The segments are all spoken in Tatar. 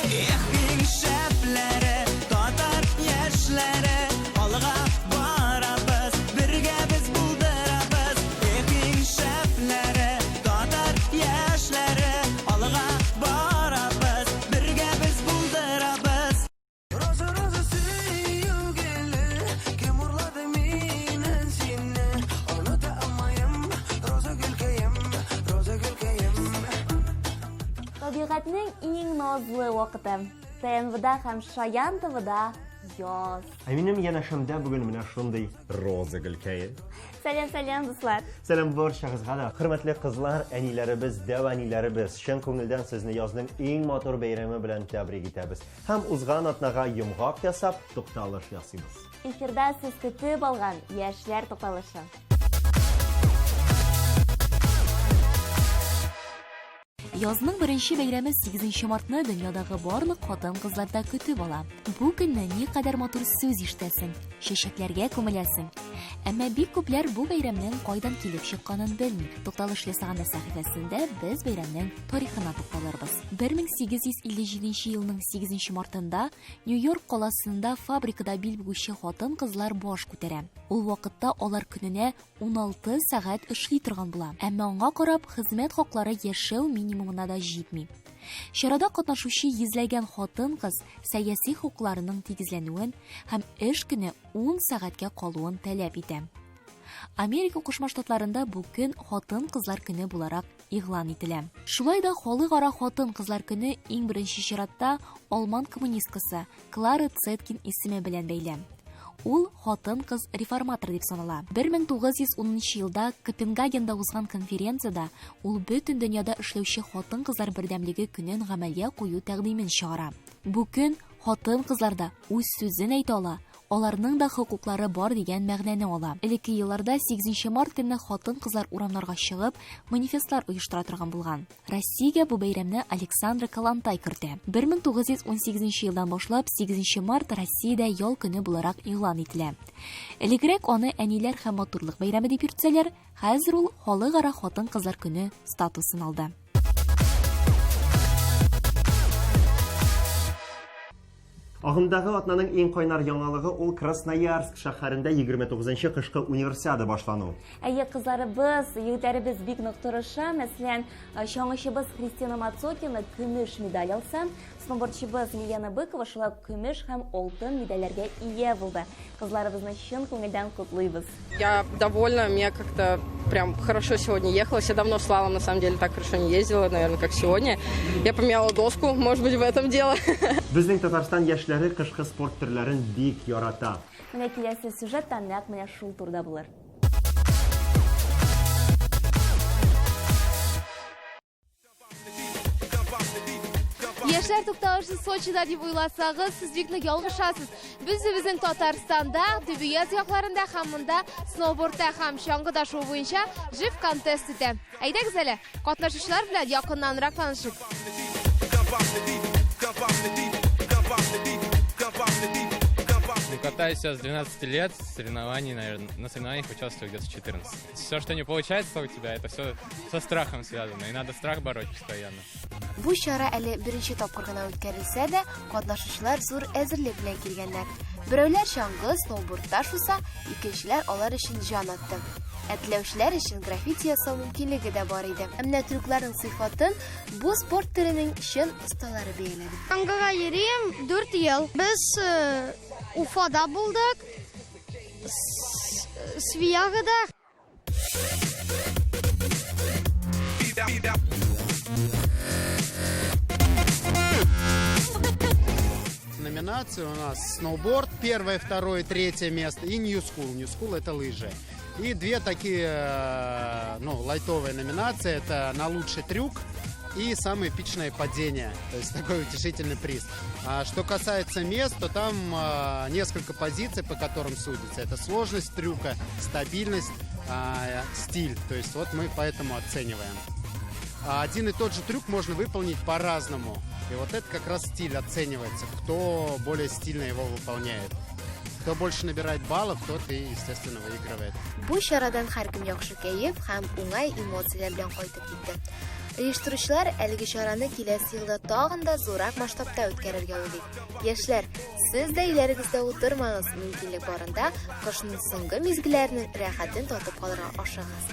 Ehking şeflere, tatar yaşlere, alga barabız, birge biz buldurabız. Ehking şeflere, tatar yaşlere, alga barabız, birge biz buldurabız. Roza roza sevgili, kim urladı minen seni, unutamayım, roza gülkeyim, roza gülkeyim. Tabiatning eng nozli vaqti. TNV'da ham Shayan TV'da yoz. Aminim yanaşımda bugün mine şunday roza gülkeyi. Salam do'stlar. Selam barchangizga. Hurmatli qizlar, anilarimiz, davanilarimiz, shin ko'ngildan sizni yozning eng motor bayrami bilan tabrik etamiz. Ham uzg'an atnaga yumg'oq yasab, to'xtalish yasaymiz. Efirda siz kutib olgan yoshlar to'xtalishi. Yozning birinchi bayrami 8-martni dunyodagi barliq xotin-qizlarda kutib ola. Bu kunni naqadar motor so'z eshitasin, shashaklarga ko'milasin. Ammo bek ko'plar bu bayramning qaydan kelib chiqqanini bilmaydi. To'xtalish yasaganda sahifasida biz bayramning tarixini to'xtalamiz. 1857-yilning 8-martida Nyu-York qalasida fabrikada bilbug'uchi xotin-qizlar bosh ko'tara. U vaqtda ular kunini 16 soat ishlay turgan bo'ladi. Ammo unga qarab xizmat huquqlari yashav minimumida yetmaydi. Sharada qatnashuvchi yuzlagan xotin-qiz siyosiy huquqlarining tegizlanuini ham ish kuni 10 soatga qoluvini talab etadi. Amerika Qo'shma Shtatlarida bu kun xotin-qizlar kuni bo'larak e'lon etiladi. Shulayda xalqaro xotin-qizlar kuni eng birinchi sharatda Alman kommunistkasi Klara Zetkin ismi bilan bog'lan. U xotin-qiz reformator deb sanaladi. 1910-yilda Kopengagenda o'tgan konferensiyada u butun dunyoda ishlovchi xotin-qizlar birdamligi kunini amalga qo'yu taqdimin chiqaradi. Bu kun xotin-qizlarda o'z so'zini ayta oladi. Ularning da huquqlari bor degan ma'noni oladi. Ilk yillarda 8-mart kuni xotin-qizlar uramlarga chiqib, manifestlar uyushtira turgan bo'lgan. Rossiyaga bu bayramni Aleksandr Kalantay kiritdi. 1918-yildan boshlab 8-mart Rossiyada yol kuni bo'larak e'lon etiladi. Ilgari uni anilar ham motorlik bayrami deb yuritsalar, hozir u xalqaro xotin-qizlar kuni statusini oldi. Ағымдағы атнаның ең қайнар яңалығы ол Красноярск шәһәрендә 29-нчы кышкы универсиада башлану. Кызларыбыз, егетләребез бик нык тырыша. Мәсәлән, чаңгычыбыз Кристина Мацокина көмеш медаль алса, сноубордчыбыз Милена Быкова шулай көмеш һәм алтын медальләргә ия булды. Кызларыбызны чын күңелдән котлыйбыз. Я довольна, мне как-то прям хорошо сегодня ехалось. Я давно с слалом на самом деле так хорошо не ездила, наверное, как сегодня. Я поменяла доску, может быть, в этом дело. Безнең Татарстан яшьләре кышкы спорт төрләрен бик ярата. Менә киләсе сюжетта нәкъ менә шул турда булыр. Яшьләр тукталышы Сочида дип уйласагыз, сез бик нык ялгышасыз. Безнең Татарстанда, Төбияз якларында һәм монда сноубордта һәм чаңгыда шоу буенча жив контест итә. Әйдәгез әле, катнашучылар белән якыннанрак танышыйк. Катаюсь сейчас с 12 лет, соревнований, наверное, на соревнованиях участвую где-то с 14. Все, что не получается у тебя, это все со страхом связано, и надо страх бороть постоянно. Бу чара әле беренче тапкыр гына үткәрелсә дә, катнашучылар зур әзерлек белән килгәннәр. Берәүләр чаңгы, сноубордта шуса, икенчеләр алар өчен җан атты. Әтләүчеләр өчен граффити ясау мөмкинлеге дә бар иде. Әмма türкләрнең сыйфатын бу спорт төренең чын осталары бәяләде. Чаңгыга йөрим 4 ел. Без Уфада булдык. Свиягыда. Номинации у нас сноуборд, 1, 2, 3 место и New School. New School это лыжи. И две такие, лайтовые номинации. Это на лучший трюк и самое эпичное падение. То есть такой утешительный приз. А что касается мест, то там несколько позиций, по которым судится. Это сложность трюка, стабильность, стиль. То есть вот мы поэтому оцениваем. Один и тот же трюк можно выполнить по-разному. И вот это как раз стиль оценивается, кто более стильно его выполняет. Кто больше набирает баллов, тот и, естественно, выигрывает. Бу чарадан һәркем яхшы кәеф һәм уңай эмоцияләр белән кайтып китте. Оештыручылар әлеге чараны киләсе елда тагын да зуррак масштабта үткәрергә уйлый. Яшьләр, сез дә өйләрегездә утырмагыз, мөмкинлек барында кышның соңгы мизгелләренең рәхәтен татып калырга ашыгыз.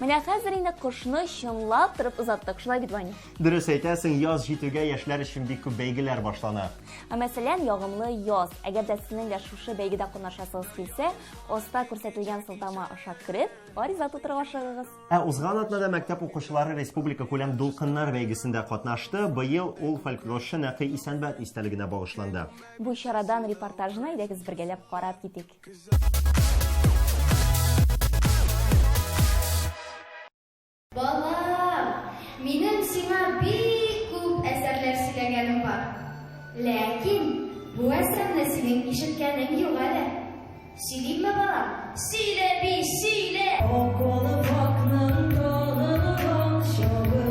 Менә хәзер инде кышны чынлап торып узаттык, шулай бит, Ваня? Дөрес әйтәсең, яз җитүгә яшьләр өчен бик күп бәйгеләр башлана. Мәсәлән, ягымлы яз. Әгәр дә сезнең дә шушы бәйгедә катнашасыгыз килсә, аста күрсәтелгән сылтама аша кереп, ариза тутырырга ашыгыгыз. Узган атнада мәктәп укучылары республика күләм дулкыннар бәйгесендә катнашты. Быел ул фольклорчы Нәкый Исәнбәт истәлегенә багышланды. Бу чарадан репортажны әйдәгез бергәләп карап китик. Балам, минем сиңа бик күп әсәрләр сөйләгәнем бар. Ләкин бу әсәрне синең ишеткәнең юк әле. Сөйлимме, балам? Сөйлә би, сөйлә. Околы вакның толыган чагы.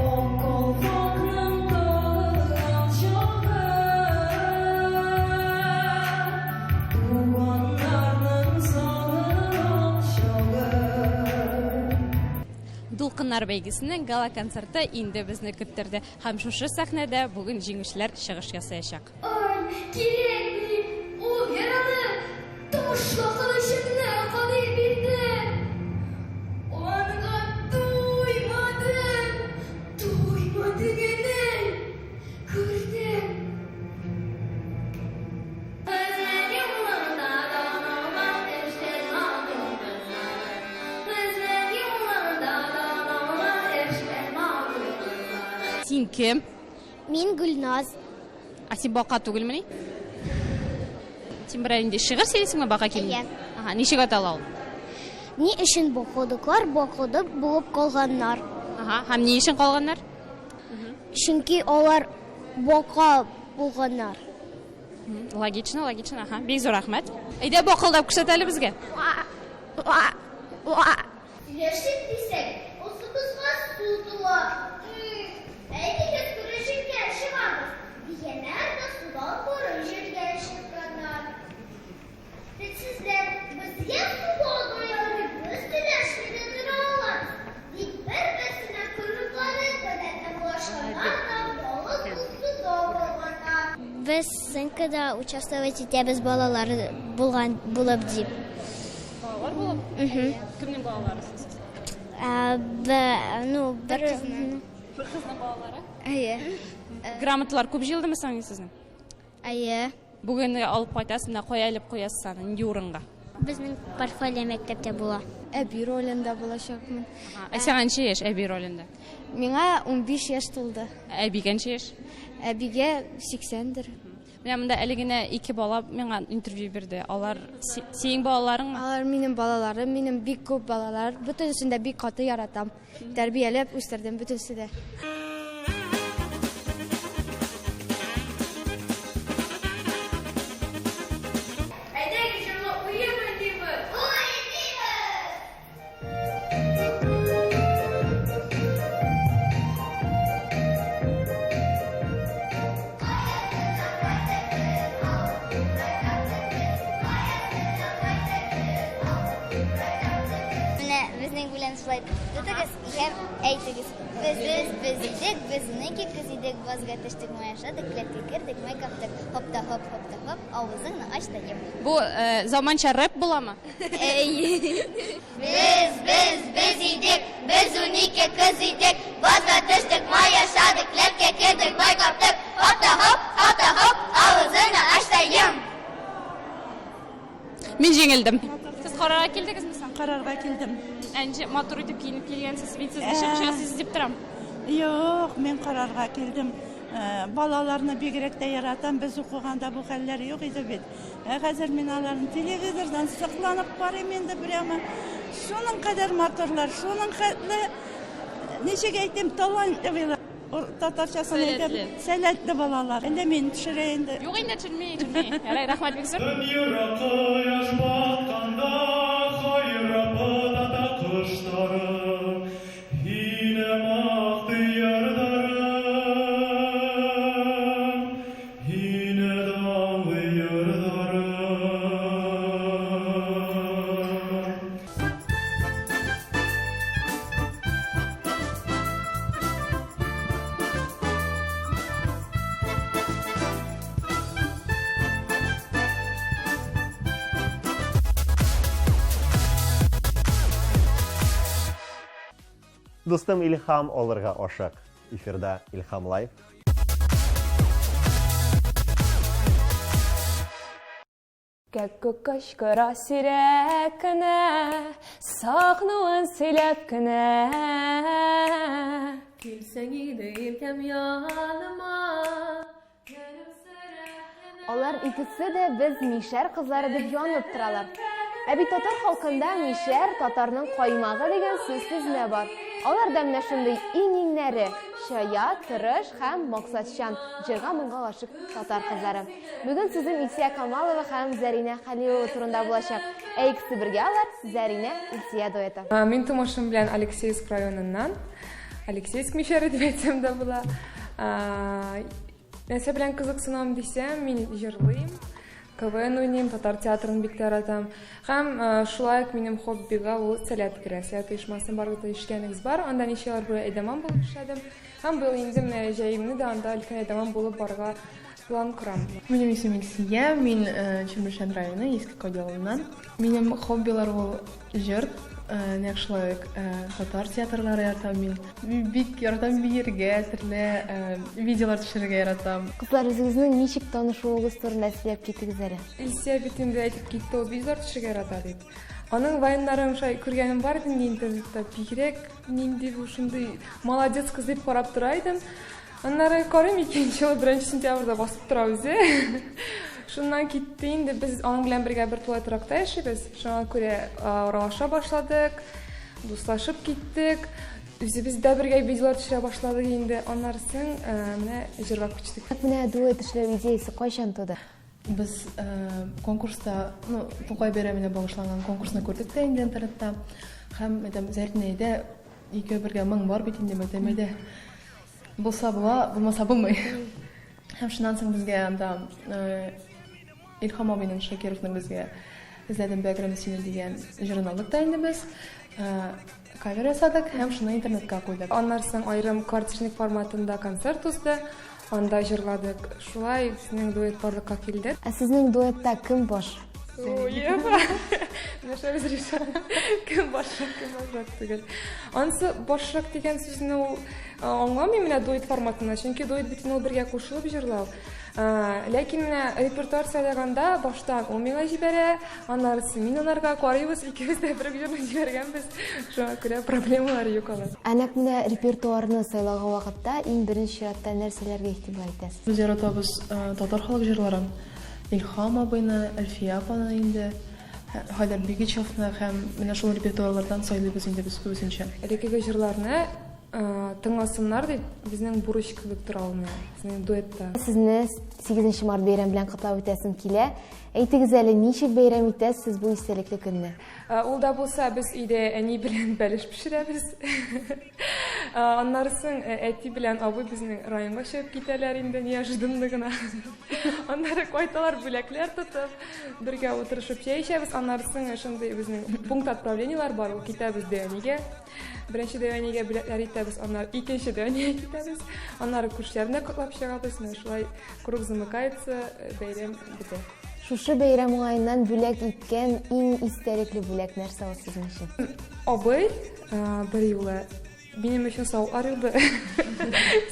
Окол вакның толыган чагы. Туганнарның сагынган чагы. Дулкыннар бәйгесенең гала концерты инде безне көттерде. Һәм шушы сәхнәдә бүген җиңүчеләр чыгыш ясаячак. Кирәкми, ул яраны ташла кылычымны кадый бирде. Анга туймадым генә күрдем. Син кем? Мин Гүлназ. Син бака түгелме ни? Син берәр инде шигырь сөйлисеңме бака килми? Ага, ничек атала ул? Ни өчен бакыдыклар бакыдып булып калганнар? Ага, һәм ни өчен калганнар? Чөнки алар бака булганнар. Логично, ага. Бик зур рәхмәт. Әйдә бакылдап күрсәт әле безгә. Яшик дисәк, усыбызга су тула. Әйтегез, күрешергә чыгабыз. Дигәннәр дә судан борын җиргә чыкканнар. Сезләр безгә су алмаялар, без теләшмидә торалар. Дип бер-берсенә күрүкләрен бәдән булашканнар да ялгыз суда булганнар. Без сынкыда участвовать итәбез балалар булып дип. Балалар булып? Кемнең балалары? Бер Кызның балалары? Әйе. Грамоталар күп җыелдымы соң сезнең? Әйе. Бүген алып кайтасың да кая алып куясыз аны, нинди урынга? Безнең портфолио мәктәптә була. Әби ролендә булачакмын. Сиңа ничә яшь әби ролендә? Миңа 15 яшь тулды. Әбигә ничә яшь? Әбигә 80-дер. Менә монда әле генә 2 бала миңа интервью бирде. Алар синең балаларыңмы? Алар минем балаларым, минем бик күп балалар. Бөтенсен дә бик каты яратам. Тәрбияләп үстердем бөтенсен дә. Әйтегез, без идек, безнеке кыз идек, базга төштек, майашадык, кләпкә кердек, май каптык, хопта-хоп, авызыңны ач та ем. Бу заманча рэп буламы? Без идек, без 12 кыз идек, базга төштек, майашадык, кләпкә кердек, май каптык, хопта-хоп, авызыңны ач та ем. Мин җиңелдем. Сез карарга килдегезме соң? Карарга килдем. Әнҗе матур итеп киенеп килгәнсез, мин сезне чыгышасыз дип торам. Юк, мен карарга килдем. Балаларны бигрәк тә яратам, без укыганда бу хәлләр юк иде бит. Хәзер мин аларны телевизордан сакланып карыйм инде прямо. Шуның кадәр матурлар, шуның хәтле ничек әйтим, талантлы. Татарчасын әйтеп, сәләтле балалар. Инде мин төшерә инде. Юк инде төшерми. Ярый, рәхмәт бик зур. Достым Илхам олырга ашык. Эфирда Илхам Лайв. Көккөш кыра сирәк кенә, сагынуын сөйләп кенә. Килсәң иде иркәм яныма. Алар икесе дә без мишәр кызлары дип янып торалар. Ә бит татар халкында мишәр татарның каймагы дигән сүз бар. Алар да менә шундый иң-иңнәре, чая, тырыш һәм максатчан, җырга моңга гашык татар кызлары. Бүген сүзем Илсия Камалова һәм Зәринә Хәлилова турында булачак. Ә икесе бергә алар Зәринә Илсия дуэты. Мин тумышым белән Алексеевск районыннан. Алексеевск мишәре дип әйтсәм дә була. Нәрсә белән кызыксынам дисәм, мин җырлыйм. КВН уйныйм, татар театрын бик яратам. Һәм шулай ук минем хоббига ул сәләт керә. Сәләт оешмасын барлыкта ишеткәнегез бар. Анда ничә ел буе әйдәман булып эшләдем. Һәм быел инде менә җәемне дә анда өлкән әйдәман булып барырга план корам. Минем исемем Илсия, мин Чүмершән районы, Иске Кадьялыннан. Минем хоббилар ул җыр, нәкъ шулай татар театрлары яратам мин. Бик яратам биергә, төрле видеолар төшерергә яратам. Кызлар, үзегезнең ничек танышуыгыз турында сөйләп китегез әле. Илсия бит инде әйтеп китте, ул видеолар төшерергә ярата дип. Аның вайннарын шулай күргәнем бар иде интернетта. Бигрәк нинди бу шундый молодец кыз дип карап тора идем. Аннары карыйм, 2нче ел 1 сентябрьдә басып торабыз. Шуннан китте инде, без аның белән бергә бер тулай торакта яшибез. Шуңа күрә аралаша башладык, дуслашып киттек. Үзебез дә бергә видеолар төшерә башладык инде. Аннары соң менә җырга күчтек. Менә дуэт эшләү идеясе кайчан туды? Без конкурста, Тукай бәйрәменә багышланган конкурсны күрдек тә инде интернетта. Һәм Зәринәдә ике бергә 1000 бар бит инде мәктәбендә. Булса була, булмаса булмый. Һәм шуннан соң безгә анда Илхам абыйның Шакировның безгә эзләдем бәгърәм сине дигән җырын алдык та инде без. Кавер ясадык һәм шуны интернетка куйдык. Аннан соң аерым карточник форматында концерт узды. Анда җырладык. Шулай безнең дуэт барлыкка килде. Ә сезнең дуэтта кем баш? Оеба. Наша разреша. Кем башрак түгел. Ансы башрак дигән сүзне ул аңламыйм менә дуэт форматында. Чөнки дуэт бит ул бергә кушылып җырлау. Ләкин репертуар сайлаганда баштан ул миңа җибәрә, аннары мин анарга карыйбыз, икебез дә бер җырны җибәргәнбез. Шуңа күрә проблемалар юк алар. Нәкъ менә репертуарны сайлаган вакытта иң беренче чиратта нәрсәләргә игътибар итәсез? Без яратабыз татар халык җырларын. Илхам абыйны, Әлфия апаны инде, Хайдар Бигичевны һәм менә шул репертуарлардан сайлыйбыз инде без күбесенчә. Элекеге җырларны тыңласыннар дип безнең бурыч кебек тора ул менә безнең дуэтта. Сезне 8 март бәйрәм белән котлап үтәсем килә. Әйтегез әле, ничек бәйрәм итәсез бу истәлекле көнне? Ул да булса без өйдә әни белән бәлеш пешерәбез. Аннары соң әти белән абый безнең районга чыгып китәләр инде неожиданно гына. Аннары кайталар бүләкләр тотып, бергә утырышып чәй эчәбез. Аннары соң шундый безнең пункт отправлениялар бар, ул китәбез Дәвәнигә. Беренче Дәвәнигә бүләкләр итәбез, аннары икенче Дәвәнигә китәбез. Аннары күршеләрне котлап чыгабыз. Шулай круг замыкается, бәйрәм бетә. Шушы бәйрәм уңаеннан бүләк иткән иң истәлекле бүләк нәрсә ул сезнең өчен? Абый бер юлы минем өчен сауытлар юлды.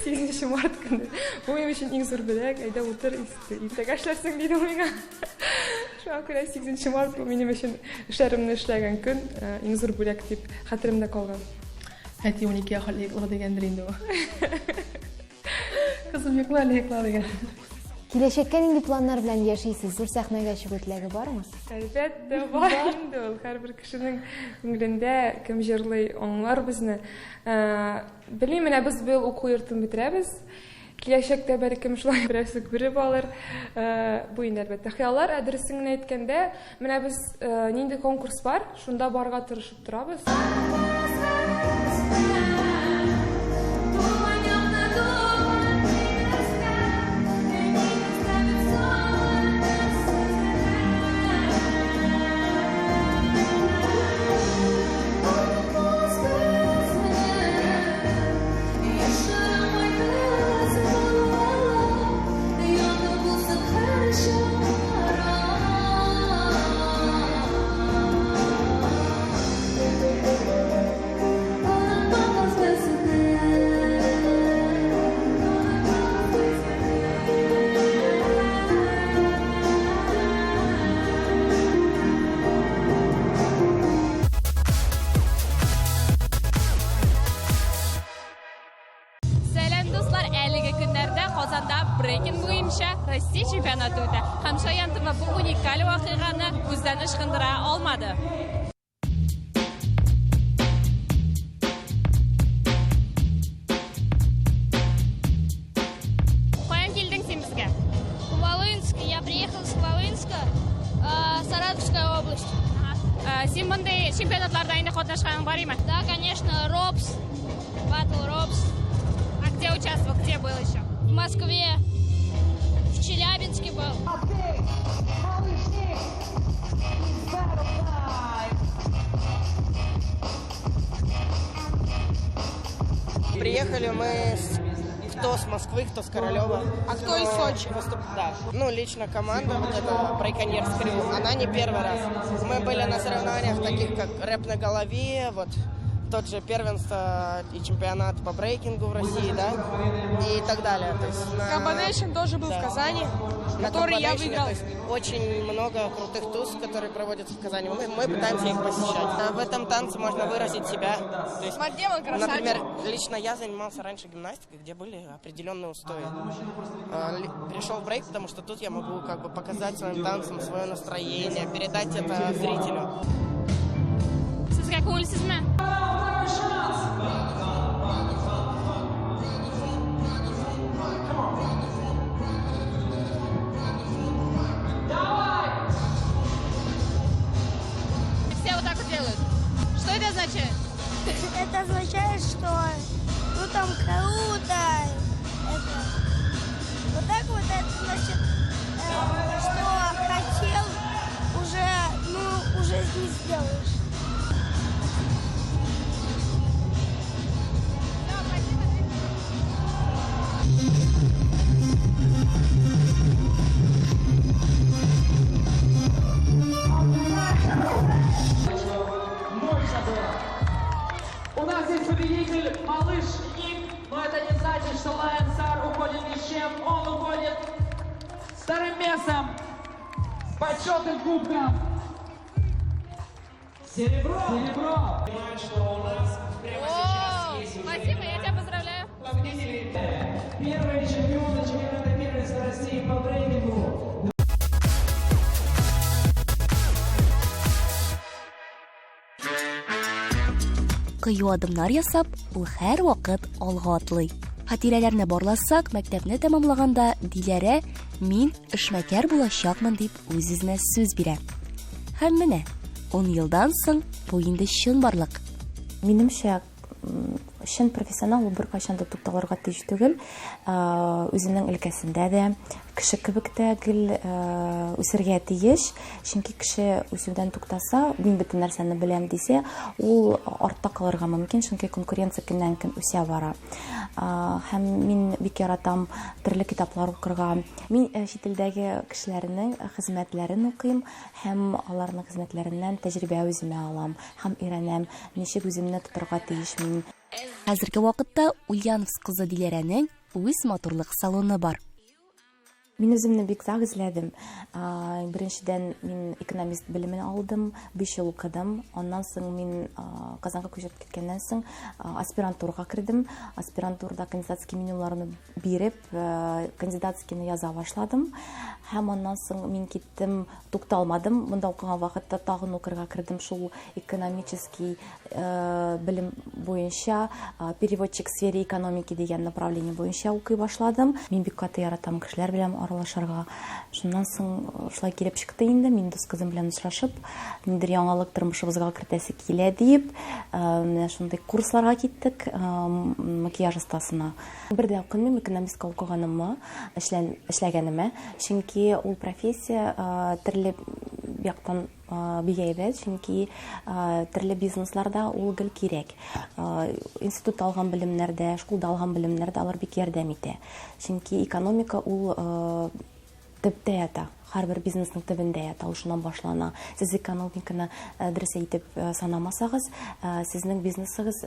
8 март көне. Бу минем өчен иң зур бүләк. Әйдә утыр, иртәгә эшләрсең диде миңа. Шуңа күрә 8 март бу минем өчен эшләремне эшләгән көн, иң зур бүләк дип хәтеремдә калган. Әти 12 халыклы дигәндер инде ул. Кызым йоклар дигән. Киләчәккә нинди планнар белән яшисез? Зур сәхнәгә чыгу теләге бармы? Әлбәттә бар инде ул. Һәрбер кешенең күңелендә кем җырлый аңлар безне. Белмим, менә без быел уку йортын бетерәбез. Киләчәктә бәлкем шулай берәрсе күреп алыр. Бу инде әлбәттә хыяллар. Дөресен генә әйткәндә, менә без нинди конкурс бар, шунда барырга тырышып торабыз. чемпионаты үтә. Һәм Шаян ТВ бу уникаль вакыйганы күздән ычкындыра алмады. Каян килдең син безгә? Волынск. Я приехал с Волынска, Саратовская область. Син мондый чемпионатларда инде катнашканың бар име? Да, конечно, РОПС, Battle РОПС. А где участвовал? Где был еще? В Москве, в Челябинске был. Приехали мы кто с Москвы, кто с Королева. А кто из Сочи? Да. Ну, лично команда, вот эта Брейконьерс Крю, она не первый раз. Мы были на соревнованиях таких, как рэп на голове, вот тот же первенство и чемпионат по брейкингу в России, да, и так далее. То есть Combination тоже был в Казани, который я выиграл. То есть очень много крутых туз, которые проводятся в Казани. Мы пытаемся их посещать. В этом танце можно выразить себя. То есть, например, лично я занимался раньше гимнастикой, где были определенные устои. Перешел в брейк, потому что тут я могу как бы показать своим танцем свое настроение, передать это зрителям. Сезгә күңелсезме? Все вот так вот делают. Что это означает? Это означает, что ну там круто. Это. Вот так вот это значит, что хотел, уже не сделаешь. У нас здесь победитель Малыш Ник, но это не значит, что Lion Star уходит ни с чем. Он уходит вторым местом, почетным кубком. Серебро! Серебро! Понимаю, что у нас прямо сейчас есть... Спасибо, я тебя поздравляю. Победители. Первые чемпионы чемпионата первенства России по брейкингу. Кыю адымнар ясап, ул һәр вакыт алга атлый. Хатирәләрне барласак, мәктәпне тәмамлаганда Диләрә мин эшмәкәр булачакмын дип үз-үзенә сүз бирә. Һәм менә 10 елдан соң бу инде чын барлык. Минемчә, чын профессионал ул беркайчан да тукталырга тиеш түгел. Үзенең өлкәсендә дә кеше кебек тә гел үсәргә тиеш. Чөнки кеше үсүдән туктаса, мин бөтен нәрсәне беләм дисә, ул артта калырга мөмкин, чөнки конкуренция көннән-көн үсә бара. Һәм мин бик яратам төрле китаплар укырга. Мин чит-илдәге кешеләрнең хезмәтләрен укыйм һәм аларның хезмәтләреннән тәҗрибә үземә алам һәм өйрәнәм, ничек үземне тотарга тиеш мин. Хәзерге вакытта Ульяновск кызы Диләрәнең үз моторлык салоны бар. Мин үземне бик зак эзләдем. Беренчедән мин экономист белемен алдым, 5 ел укыдым. Аннан соң мин Казанга күчеп киткәннән соң аспирантурага кирдем. Аспирантурада кандидатский менюларны биреп, кандидатскийны яза башладым. Һәм аннан соң мин киттем, тукталмадым. Монда укыган вакытта тагын укырга кирдем, шул экономический белем буенча, переводчик в сфере экономики дигән направление буенча укый башладым. Мин бик каты яратам кешеләр белән аралашырга. Шуннан соң шулай килеп чыкты инде, мин дус кызым белән очрашып, ниндер яңалык тормышыбызга кертәсе килә дип, менә шундый курсларга киттек, макияж остасына. Бер дә укымыйм, экономистка укыганымны, эшләгәнемә, чөнки ул профессия төрле яктан бик әйбәт, чөнки төрле бизнесларда ул гел кирәк. Институтта алган белемнәрдә, школда алган белемнәрдә алар бик ярдәм итә. Чөнки экономика ул төптә ята. Һәрбер бизнесның төбендә ята, ул шуннан башлана. Сез экономиканы дөрес әйтеп санамасагыз, сезнең бизнесыгыз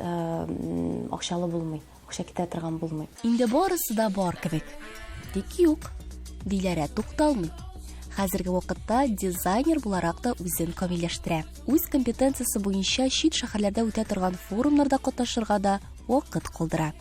акчалы булмый, акча китә торган булмый. Инде барысы да бар кебек. Тик юк, Диләрә тукталмый. Хәзерге вакытта дизайнер буларак та үзен камилләштерә. Үз компетенциясе буенча чит шәһәрләрдә үтә торган форумнарда катнашырга да вакыт калдыра.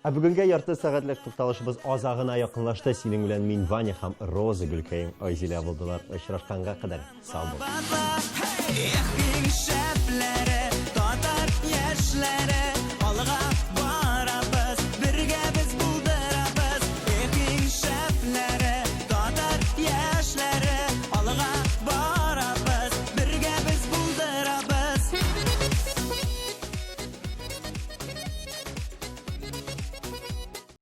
Бүгенге ярты сәгатьлек тукталышыбыз азагына якынлашты. Синең белән мин Ваня һәм Роза Гөлкәем Айзилә булдылар. Очрашканга кадәр сау бул.